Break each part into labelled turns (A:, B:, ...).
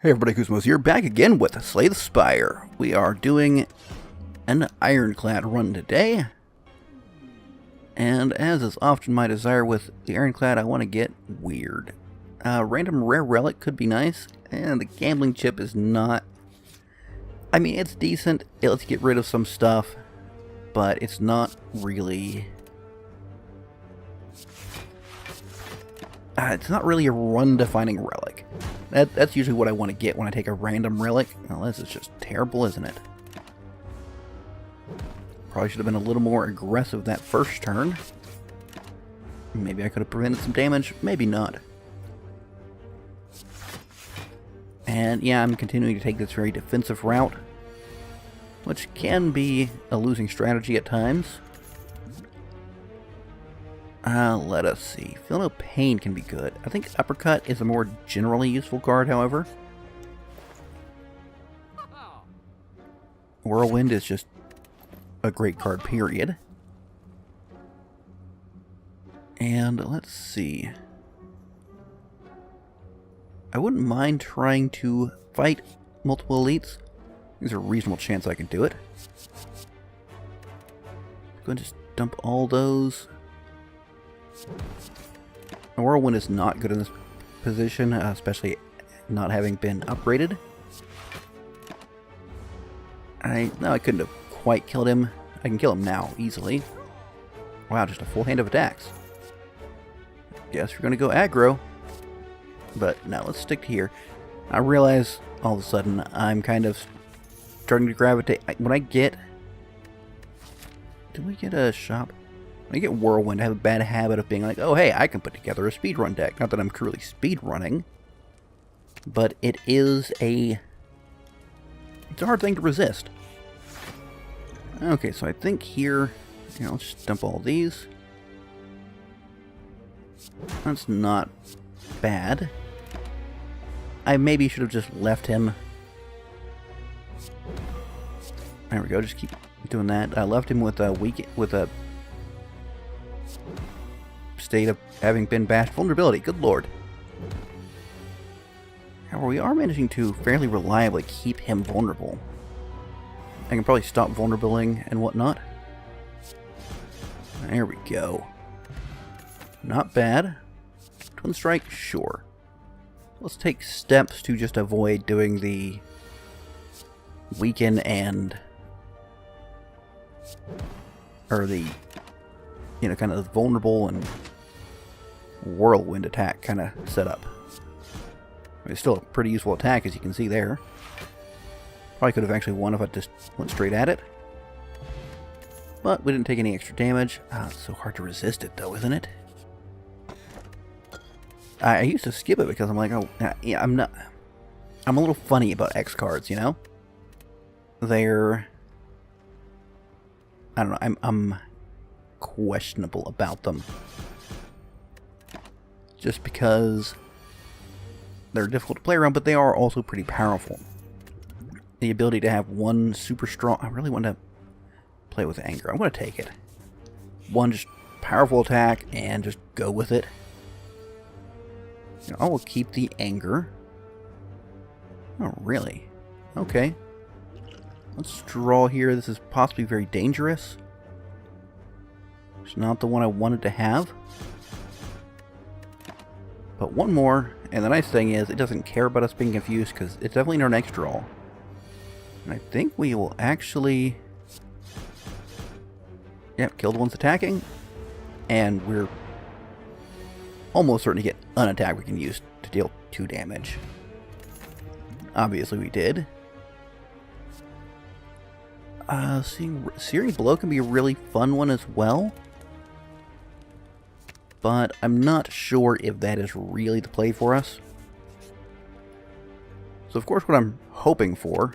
A: Hey everybody, Koosemose here, back again with Slay the Spire. We are doing an ironclad run today. And as is often my desire with the ironclad, I want to get weird. Random rare relic could be nice, and the gambling chip is not... I mean, it's decent, it lets you get rid of some stuff, but it's not really... it's not really a run-defining relic. That's usually what I want to get when I take a random relic. Well, this is just terrible, isn't it? Probably should have been a little more aggressive that first turn. Maybe I could have prevented some damage. Maybe not. And yeah, I'm continuing to take this very defensive route, which can be a losing strategy at times. Let us see. Feel no pain can be good. I think uppercut is a more generally useful card, however. Whirlwind is just a great card, period. And let's see. I wouldn't mind trying to fight multiple elites. There's a reasonable chance I can do it. Go and just dump all those. Whirlwind is not good in this position, especially not having been upgraded. No, I couldn't have quite killed him. I can kill him now, easily. Wow, just a full hand of attacks. Guess we're going to go aggro. But no, let's stick to here. I realize all of a sudden I'm kind of starting to gravitate. When I get... Did we get a shop? When I get Whirlwind, I have a bad habit of being like, oh hey, I can put together a speedrun deck. Not that I'm truly speedrunning, but it is it's a hard thing to resist. Okay, so I think here, let's just dump all these. That's not bad. I maybe should have just left him. There we go, just keep doing that. I left him with a state of having been bashed vulnerability. Good lord. However, we are managing to fairly reliably keep him vulnerable. I can probably stop vulnerabling and whatnot. There we go. Not bad. Twin strike, sure. Let's take steps to just avoid doing the weaken and... or the... kind of vulnerable and whirlwind attack kind of setup. It's still a pretty useful attack, as you can see there. Probably could have actually won if I just went straight at it. But we didn't take any extra damage. It's so hard to resist it, though, isn't it? I used to skip it because I'm like, oh, yeah, I'm a little funny about X cards, They're... I don't know, I'm questionable about them. Just because they're difficult to play around, but they are also pretty powerful. The ability to have one super strong... I really want to play with anger. I'm going to take it. One just powerful attack and just go with it. I will keep the anger. Oh, really? Okay. Let's draw here. This is possibly very dangerous. It's not the one I wanted to have. But one more, and the nice thing is it doesn't care about us being confused because it's definitely in our next draw. And I think we will actually... Yep, kill the ones attacking. And we're almost certain to get an attack we can use to deal 2 damage. Obviously we did. Searing Blow can be a really fun one as well. But I'm not sure if that is really the play for us. So of course what I'm hoping for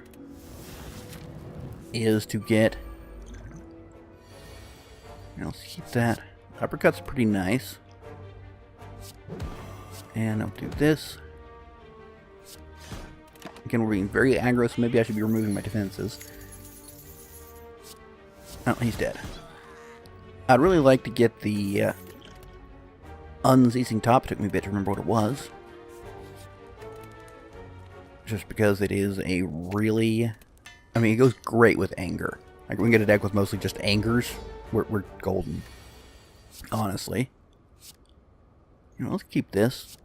A: is to get... let's keep that. Uppercut's pretty nice. And I'll do this. Again, we're being very aggro, so maybe I should be removing my defenses. Oh, he's dead. I'd really like to get the unceasing top. It took me a bit to remember what it was. just because it is a really... I mean, it goes great with anger. Like, we can get a deck with mostly just angers. We're golden. Honestly. You know, let's keep this.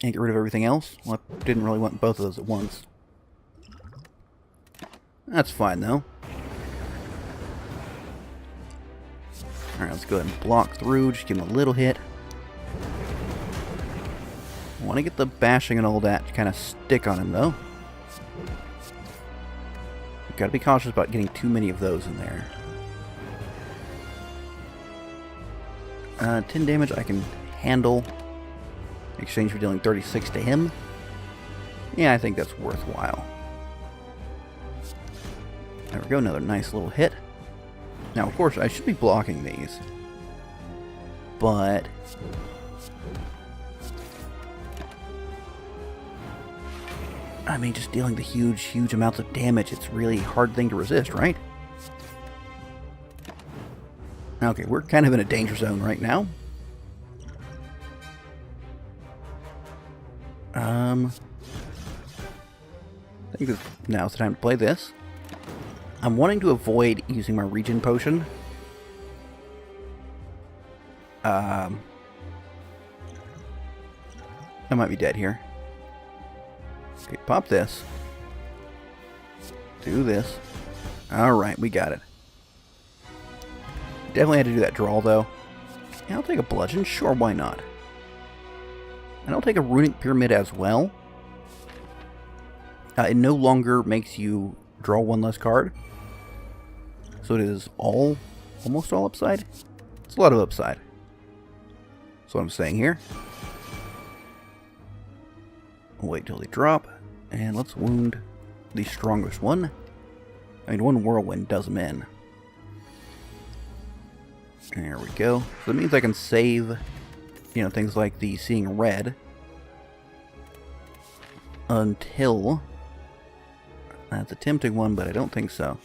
A: And get rid of everything else. Well, I didn't really want both of those at once. That's fine, though. Alright, let's go ahead and block through. Just give him a little hit. I want to get the bashing and all that to kind of stick on him, though. You've got to be cautious about getting too many of those in there. 10 damage I can handle. In exchange for dealing 36 to him. Yeah, I think that's worthwhile. There we go, another nice little hit. Now, of course, I should be blocking these. But... I mean, just dealing the huge amounts of damage, it's really a hard thing to resist, right? Okay, we're kind of in a danger zone right now. I think now's the time to play this. I'm wanting to avoid using my regen potion. I might be dead here. Okay, pop this. Do this. Alright, we got it. Definitely had to do that draw, though. Yeah, I'll take a bludgeon. Sure, why not? And I'll take a runic pyramid as well. It no longer makes you draw one less card. So it is almost all upside. It's a lot of upside. That's what I'm saying here. We'll wait till they drop. And let's wound the strongest one. I mean, one whirlwind does them in. There we go. So that means I can save, you know, things like the seeing red until... That's a tempting one, but I don't think so.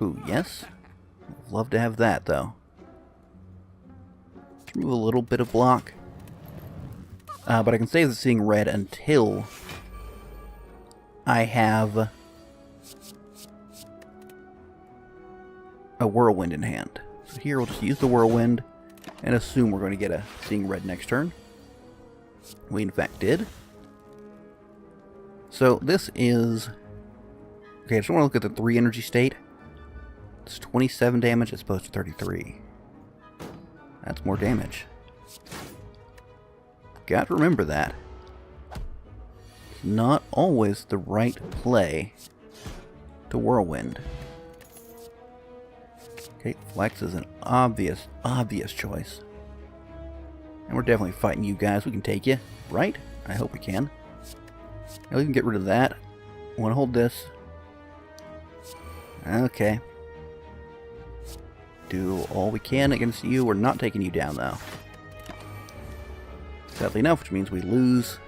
A: Ooh, yes. I'd love to have that, though. Let's remove a little bit of block. But I can save the seeing red until I have a whirlwind in hand. So here we'll just use the whirlwind and assume we're going to get a seeing red next turn. We in fact did. So this is... Okay, I just want to look at the 3 energy state. It's 27 damage as opposed to 33. That's more damage. Got to remember that. It's not always the right play to whirlwind. Okay, flex is an obvious choice. And we're definitely fighting you guys. We can take you, right? I hope we can. Now we can get rid of that. I want to hold this. Okay. Do all we can against you. We're not taking you down, though. Sadly enough, which means we lose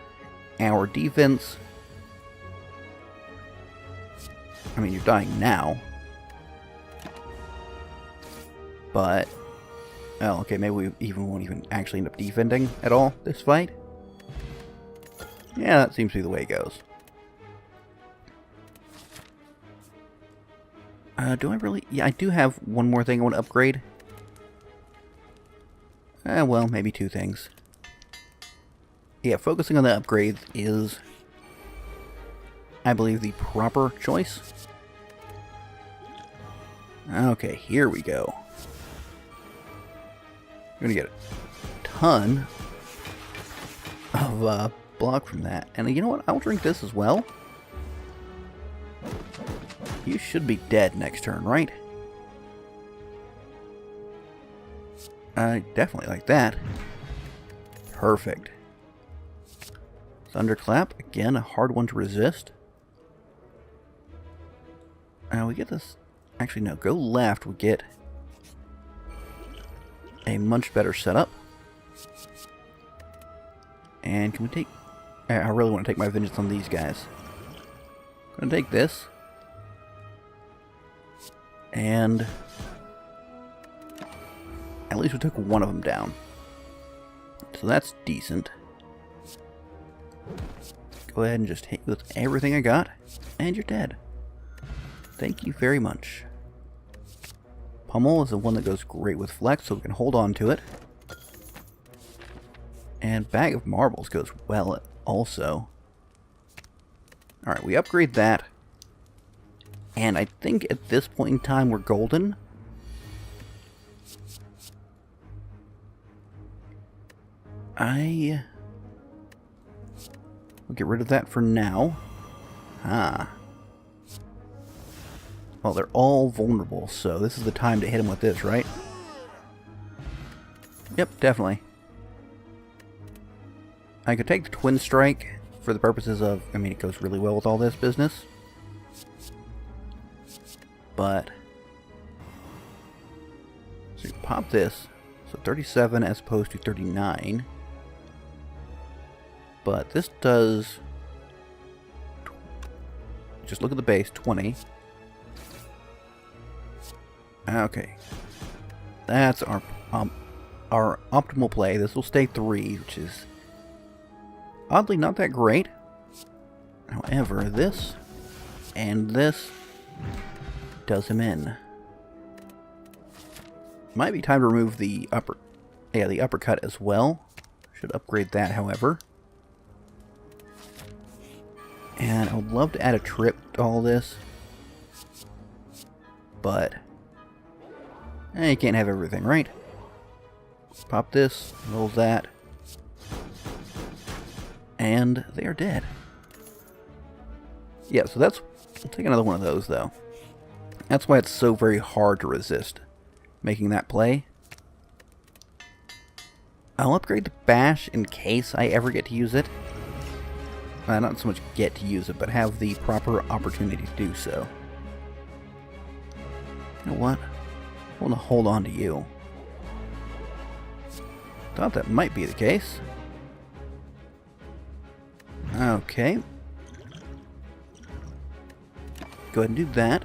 A: our defense. I mean, you're dying now. But... Oh, okay, maybe we won't even actually end up defending at all this fight. Yeah, that seems to be the way it goes. Do I really... Yeah, I do have one more thing I want to upgrade. Well, maybe 2 things. Yeah, focusing on the upgrades is, I believe, the proper choice. Okay, here we go. We're going to get a ton of block from that. And you know what? I'll drink this as well. You should be dead next turn, right? Definitely like that. Perfect. Thunderclap. Again, a hard one to resist. We get this... Actually, no. Go left. We get a much better setup. And can we take... I really want to take my vengeance on these guys. I'm going to take this. And... At least we took one of them down. So that's decent. Go ahead and just hit you with everything I got, and you're dead. Thank you very much. Pummel is the one that goes great with Flex, so we can hold on to it. And Bag of Marbles goes well also. Alright, we upgrade that. And I think at this point in time we're golden. We'll get rid of that for now. Well, they're all vulnerable, so this is the time to hit them with this, right? Yep, definitely. I could take the Twin Strike for the purposes of, I mean, it goes really well with all this business. But, so you pop this, so 37 as opposed to 39. But this does, just look at the base, 20. Okay, that's our optimal play. This will stay 3, which is oddly not that great. However, this and this does him in. Might be time to remove the the uppercut as well. Should upgrade that, however. And I would love to add a trip to all this, but you can't have everything, right? Pop this, roll that, and they are dead. Yeah, so that's... I'll take another one of those, though. That's why it's so very hard to resist making that play. I'll upgrade the Bash in case I ever get to use it. Not so much get to use it, but have the proper opportunity to do so. You know what? I want to hold on to you. Thought that might be the case. Okay. Go ahead and do that.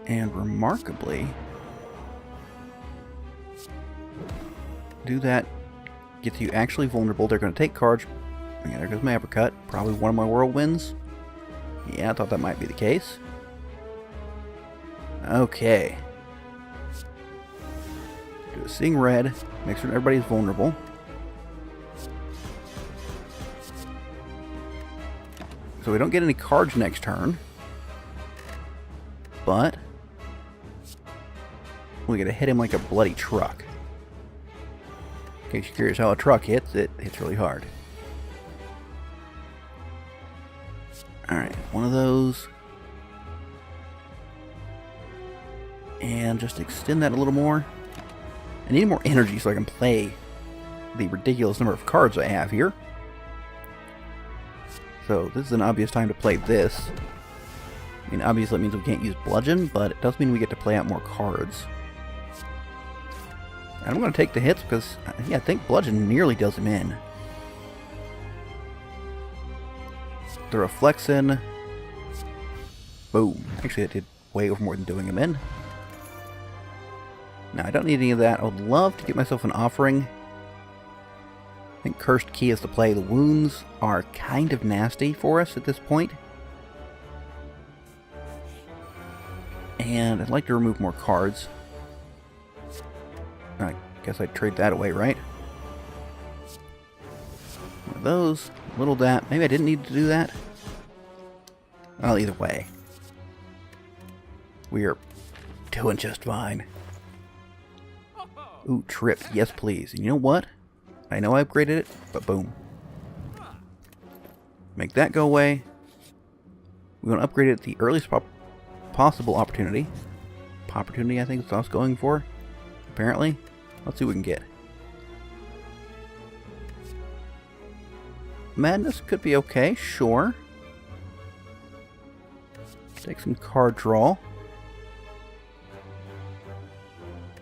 A: And remarkably, do that. Gets you actually vulnerable. They're going to take cards. Yeah, there goes my uppercut. Probably one of my whirlwinds. Yeah, I thought that might be the case. Okay. Do a Seeing Red. Make sure everybody's vulnerable. So we don't get any cards next turn. But we get to hit him like a bloody truck. In case you're curious how a truck hits, it hits really hard. Alright, one of those. And just extend that a little more. I need more energy so I can play the ridiculous number of cards I have here. So this is an obvious time to play this. I mean, obviously it means we can't use Bludgeon, but it does mean we get to play out more cards. And I'm going to take the hits because, yeah, I think Bludgeon nearly does him in. Throw a Flex in. Boom. Actually, that did way over more than doing him in. Now, I don't need any of that. I would love to get myself an offering. I think Cursed Key is the play. The wounds are kind of nasty for us at this point. And I'd like to remove more cards. I guess I'd trade that away, right? One of those, a little that. Maybe I didn't need to do that. Well, either way. We're doing just fine. Ooh, trip. Yes, please. And you know what? I know I upgraded it, but boom. Make that go away. We're going to upgrade it at the earliest possible opportunity. Opportunity, I think is what I was going for. Apparently. Let's see what we can get. Madness could be okay, sure. Take some card draw.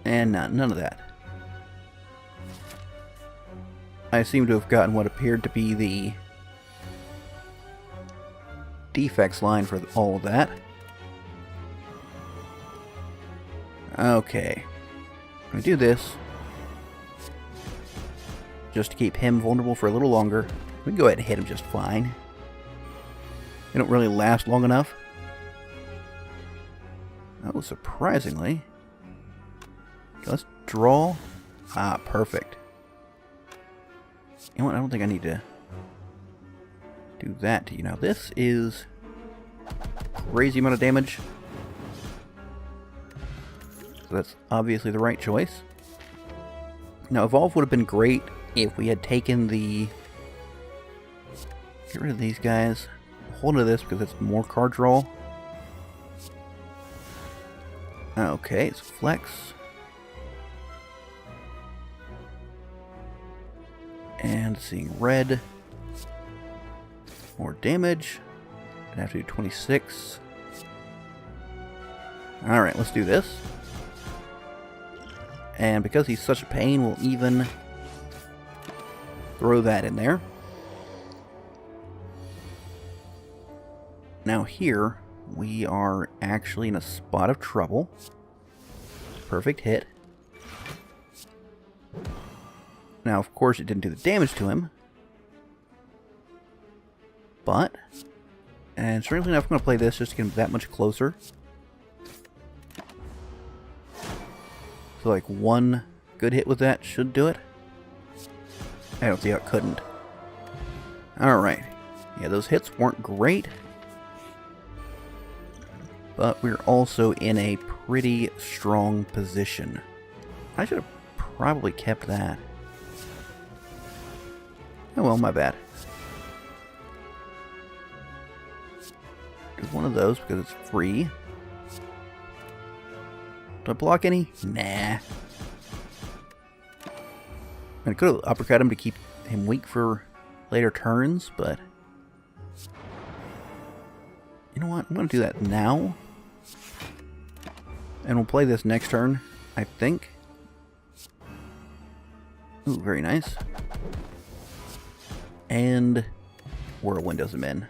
A: And none of that. I seem to have gotten what appeared to be the defects line for all of that. Okay. I'm going to do this. just to keep him vulnerable for a little longer. We can go ahead and hit him just fine. They don't really last long enough. Oh, surprisingly. Okay, let's draw. Ah, perfect. You know what? I don't think I need to do that to you. Now, this is crazy amount of damage. So that's obviously the right choice. Now, Evolve would have been great if we had taken the... Get rid of these guys. Hold on to this because it's more card draw. Okay, it's Flex. And seeing red. More damage. I'd have to do 26. Alright, let's do this. And because he's such a pain, we'll even throw that in there. Now here, we are actually in a spot of trouble. Perfect hit. Now, of course, it didn't do the damage to him. But, and strangely enough, I'm going to play this just to get him that much closer. So, like, one good hit with that should do it. I don't see how it couldn't. Alright. Yeah, those hits weren't great. But we're also in a pretty strong position. I should have probably kept that. Oh well, my bad. Do one of those because it's free. Do I block any? Nah. I could have uppercut him to keep him weak for later turns, but... You know what? I'm going to do that now. And we'll play this next turn, I think. Ooh, very nice. And Whirlwind does him in.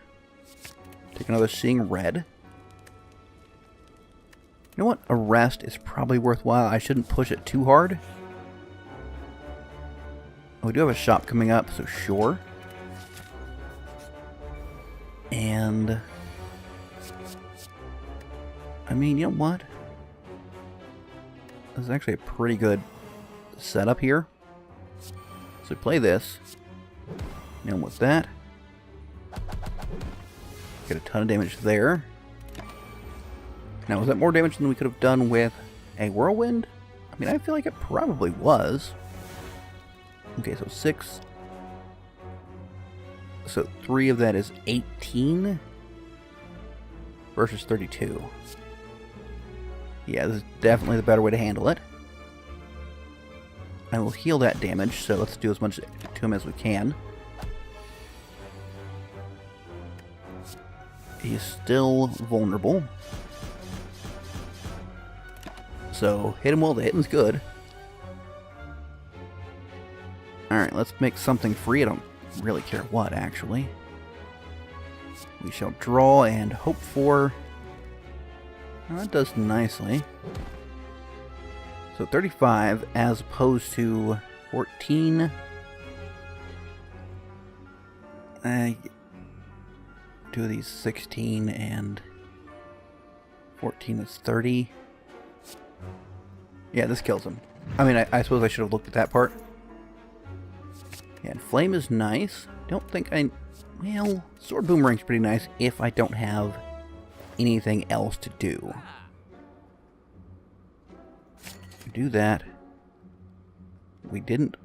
A: Take another Seeing Red. You know what? A rest is probably worthwhile. I shouldn't push it too hard. Oh, we do have a shop coming up, so sure. And... I mean, you know what? This is actually a pretty good setup here. So play this. And with that, get a ton of damage there. Now, was that more damage than we could have done with a Whirlwind? I mean, I feel like it probably was. Okay, so 6. So 3 of that is 18 versus 32. Yeah, this is definitely the better way to handle it. I will heal that damage, so let's do as much to him as we can. He is still vulnerable. So, hit him while the hitting's good. Alright, let's make something free. I don't really care what, actually. We shall draw and hope for... Oh, that does nicely. So 35 as opposed to 14. Two of these 16 and 14 is 30. Yeah, this kills him. I mean, I suppose I should have looked at that part. Yeah, and Flame is nice. Don't think I... Well, Sword Boomerang's pretty nice if I don't have anything else to do. Do that. We didn't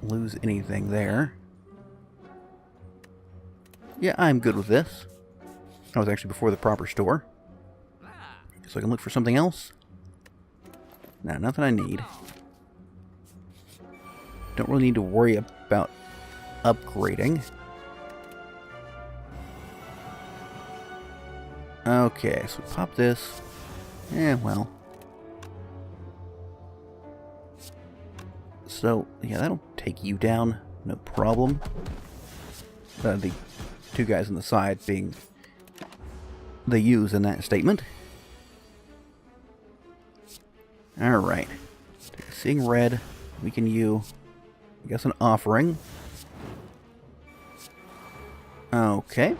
A: lose anything there. Yeah, I'm good with this. I was actually before the proper store. So I can look for something else. No, nothing I need. Don't really need to worry about upgrading. Okay, so pop this. Well. So, yeah, that'll take you down. No problem. The two guys on the side being the U's in that statement. Alright. Seeing Red, weaken you. I guess an offering. Okay.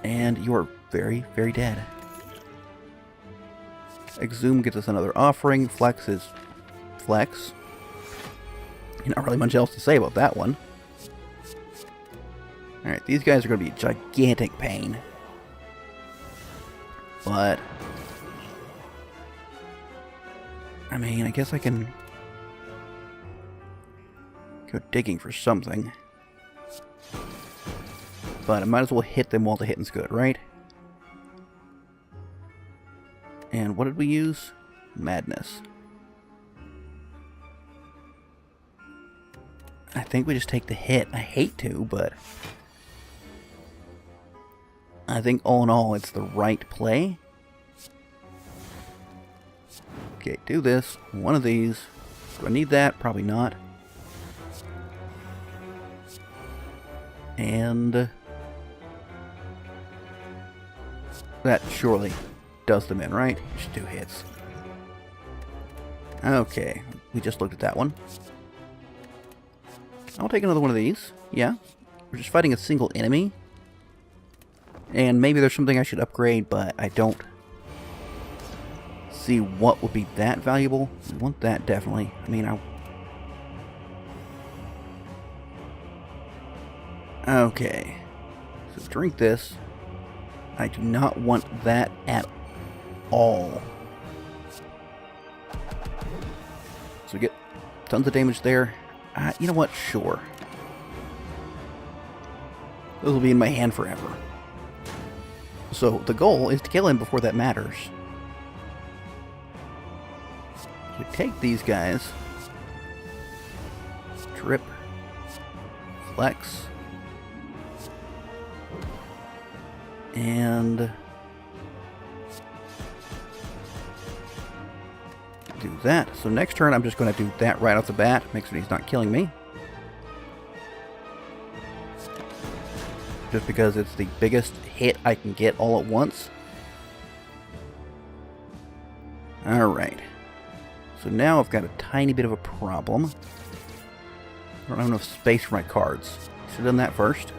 A: And you're very, very dead. Exhume gets us another offering. Flex is flex. Not really much else to say about that one. Alright, these guys are going to be a gigantic pain. But I mean, I guess I can go digging for something. But I might as well hit them while the hitting's good, right? And what did we use? Madness. I think we just take the hit. I hate to, but I think all in all it's the right play. Okay, do this. One of these. Do I need that? Probably not. And that surely does them in, right? Just 2 hits. Okay, we just looked at that one. I'll take another one of these. Yeah, we're just fighting a single enemy. And maybe there's something I should upgrade, but I don't see what would be that valuable. I want that definitely. I mean, okay. So drink this. I do not want that at all. So we get tons of damage there. You know what? Sure. Those will be in my hand forever. So the goal is to kill him before that matters. So take these guys. Trip. Flex. And do that. So next turn I'm just going to do that right off the bat. Make sure he's not killing me. Just because it's the biggest hit I can get all at once. Alright. So now I've got a tiny bit of a problem. I don't have enough space for my cards. Should have done that first.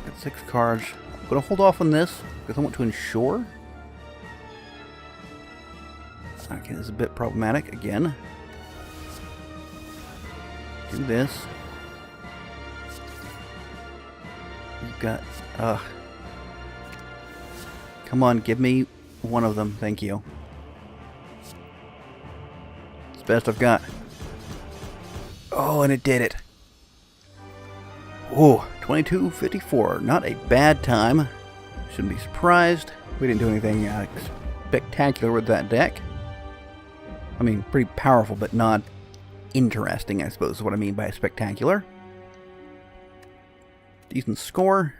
A: Got 6 cards. I'm going to hold off on this because I want to ensure. Okay, this is a bit problematic again. Do this. You've got, come on, give me one of them, thank you. It's the best I've got. Oh, and it did it. Whoa, 2254, not a bad time. Shouldn't be surprised. We didn't do anything spectacular with that deck. I mean, pretty powerful, but not interesting, I suppose is what I mean by spectacular. Decent score.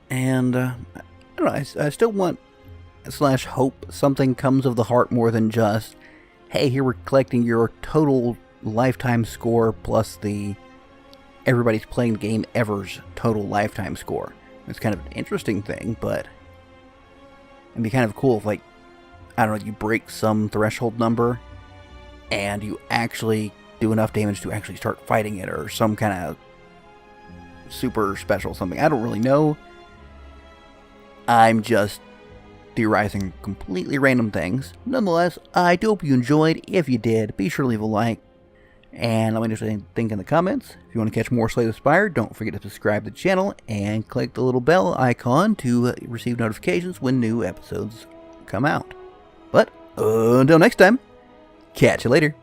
A: And, I don't know, I still want, / hope something comes of the heart more than just, hey, here we're collecting your total lifetime score plus the everybody's playing the game ever's total lifetime score. It's kind of an interesting thing, but it'd be kind of cool if, like, I don't know, you break some threshold number and you actually do enough damage to actually start fighting it, or some kind of super special something. I don't really know. I'm just theorizing completely random things. Nonetheless, I do hope you enjoyed. If you did, be sure to leave a like. And let me know what you think in the comments. If you want to catch more Slay the Spire, don't forget to subscribe to the channel and click the little bell icon to receive notifications when new episodes come out. But until next time, catch you later.